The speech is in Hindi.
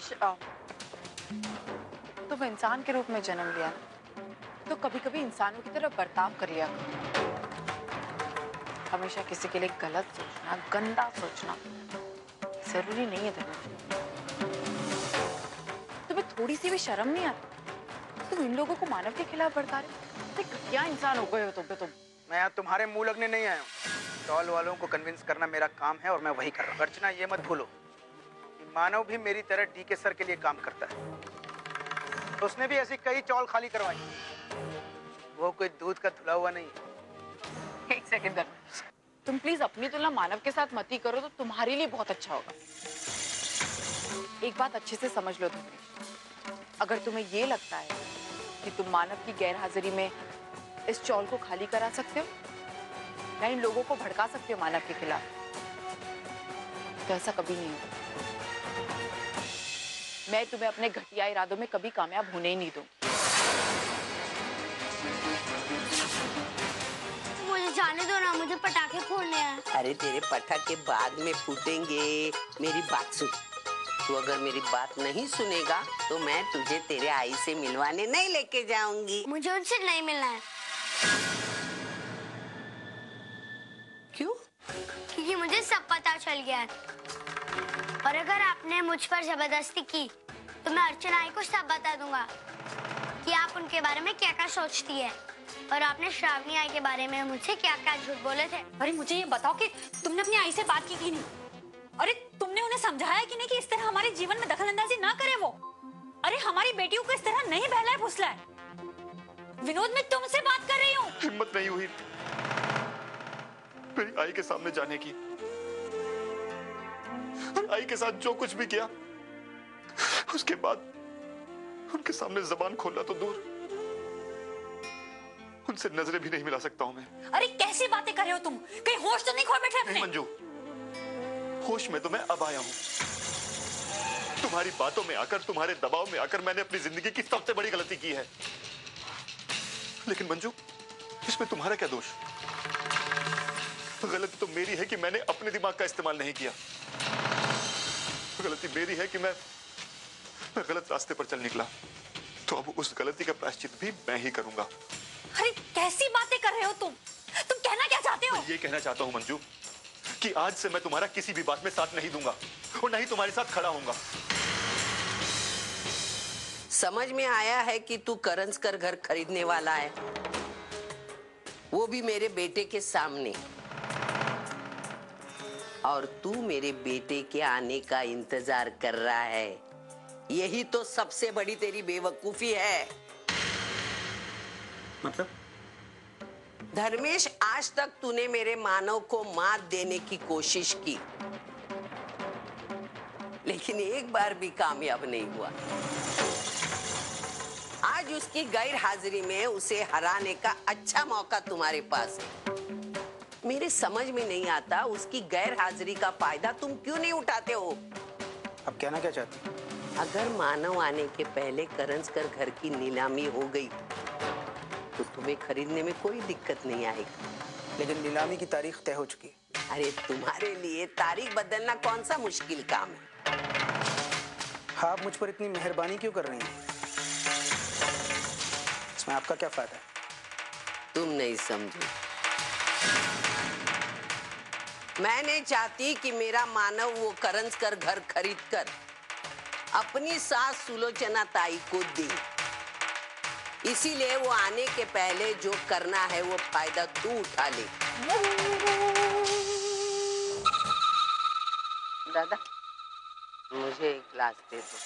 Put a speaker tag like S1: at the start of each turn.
S1: रमेश, तुम इंसान के रूप में जन्म लिया तो कभी कभी इंसानों की तरह बर्ताव कर लिया करो। हमेशा किसी के लिए गलत सोचना, गंदा सोचना जरूरी नहीं है धर्मेश। तुम्हें थोड़ी सी भी शर्म नहीं आती? तुम इन लोगों को मानव के खिलाफ भड़का रहे हो। क्या इंसान हो गए हो तुम।
S2: मैं यहाँ तुम्हारे मुंह लगने नहीं आया हूँ। स्टॉल वालों को कन्विंस करना मेरा काम है और मैं वही कर रहा हूँ। अर्चना, ये मत भूलो कि मानव भी मेरी तरह डीके सर के लिए काम करता है। तो उसने भी ऐसी कई चौल खाली करवाई। वो कोई दूध का धुला हुआ नहीं है।
S1: एक सेकंड धर्मेश, तुम प्लीज अपनी तुलना मानव के साथ मत ही करो तो तुम्हारे लिए बहुत अच्छा होगा। एक बात अच्छे से समझ लो धर्मेश, अगर तुम्हें ये लगता है कि तुम मानव की गैरहाजिरी में इस चौल को खाली करा सकते हो या इन लोगों को भड़का सकते हो मानव के खिलाफ, तो ऐसा कभी नहीं होगा। मैं तुम्हें अपने घटिया इरादों में कभी कामयाब होने ही नहीं दूंगी।
S3: मुझे जाने दो ना, मुझे पटाखे फोड़ने हैं।
S4: अरे तेरे पटाखे बाद में फूटेंगे, मेरी बात सुन। तू अगर मेरी बात नहीं सुनेगा तो मैं तुझे तेरे आई से मिलवाने नहीं लेके जाऊंगी।
S3: मुझे उनसे नहीं मिलना है।
S4: क्यों?
S3: क्योंकि मुझे सब पता चल गया है और अगर आपने मुझ पर जबरदस्ती की तो मैं अर्चना आई को सब बता दूंगा कि आप उनके बारे में क्या क्या सोचती है और आपने श्रावणी आई के बारे में मुझसे क्या क्या झूठ बोले थे।
S5: अरे मुझे ये बताओ कि तुमने अपनी आई से बात की नहीं? अरे तुमने उन्हें समझाया कि नहीं कि इस तरह हमारे जीवन में दखलंदाजी ना करे वो? अरे हमारी बेटियों को इस तरह नहीं बहलाए फुसलाए। विनोद, मैं तुमसे बात कर रही हूँ।
S6: हिम्मत नहीं हुई मेरी आई के सामने जाने की। आई के साथ जो कुछ भी किया उसके बाद उनके सामने जबान खोलना तो दूर, उनसे नजरें भी नहीं मिला सकता हूं मैं।
S5: अरे कैसी बातें कर रहे हो तुम? कहीं होश तो नहीं खो बैठे अपने?
S6: मंजू, होश में तो मैं अब आया हूं। तुम्हारी बातों में आकर, तुम्हारे दबाव में आकर मैंने अपनी जिंदगी की सबसे बड़ी गलती की है। लेकिन मंजू, इसमें तुम्हारा क्या दोष? गलती तो मेरी है कि मैंने अपने दिमाग का इस्तेमाल नहीं किया। गलती मेरी है कि मैं गलत रास्ते पर चल निकला। तो अब उस गलती का प्रायश्चित भी मैं ही करूंगा।
S5: अरे कैसी बातें कर रहे हो तुम? तुम कहना क्या चाहते हो?
S6: मैं ये कहना चाहता हूं मंजू कि आज से मैं तुम्हारा किसी भी बात में साथ नहीं दूंगा और नहीं तुम्हारे साथ खड़ा होऊंगा।
S4: समझ में आया है कि तू करंजकर घर खरीदने वाला है, वो भी मेरे बेटे के सामने। और तू मेरे बेटे के आने का इंतजार कर रहा है। यही तो सबसे बड़ी तेरी बेवकूफी है।
S2: मतलब?
S4: धर्मेश, आज तक तूने मेरे मानव को मात देने की कोशिश की, लेकिन एक बार भी कामयाब नहीं हुआ। आज उसकी गैर हाजिरी में उसे हराने का अच्छा मौका तुम्हारे पास है। मेरे समझ में नहीं आता उसकी गैर हाजिरी का फायदा तुम क्यों नहीं उठाते हो?
S2: अब कहना क्या चाहती?
S4: अगर मानव आने के पहले करंजकर घर की नीलामी हो गई तो तुम्हें खरीदने में कोई दिक्कत नहीं आएगी।
S2: लेकिन नीलामी की तारीख तय हो चुकी है।
S4: अरे तुम्हारे लिए तारीख बदलना कौन सा मुश्किल काम है?
S2: हाँ, आप मुझ पर इतनी मेहरबानी क्यों कर रही हैं? इसमें आपका क्या फायदा है?
S4: तुम नहीं समझो। मैं नहीं चाहती कि मेरा मानव वो करंजकर घर खरीद कर अपनी सास सुलोचना ताई को दे। इसीलिए वो आने के पहले जो करना है वो फायदा तू उठा ले। दादा, मुझे एक ग्लास दे दो।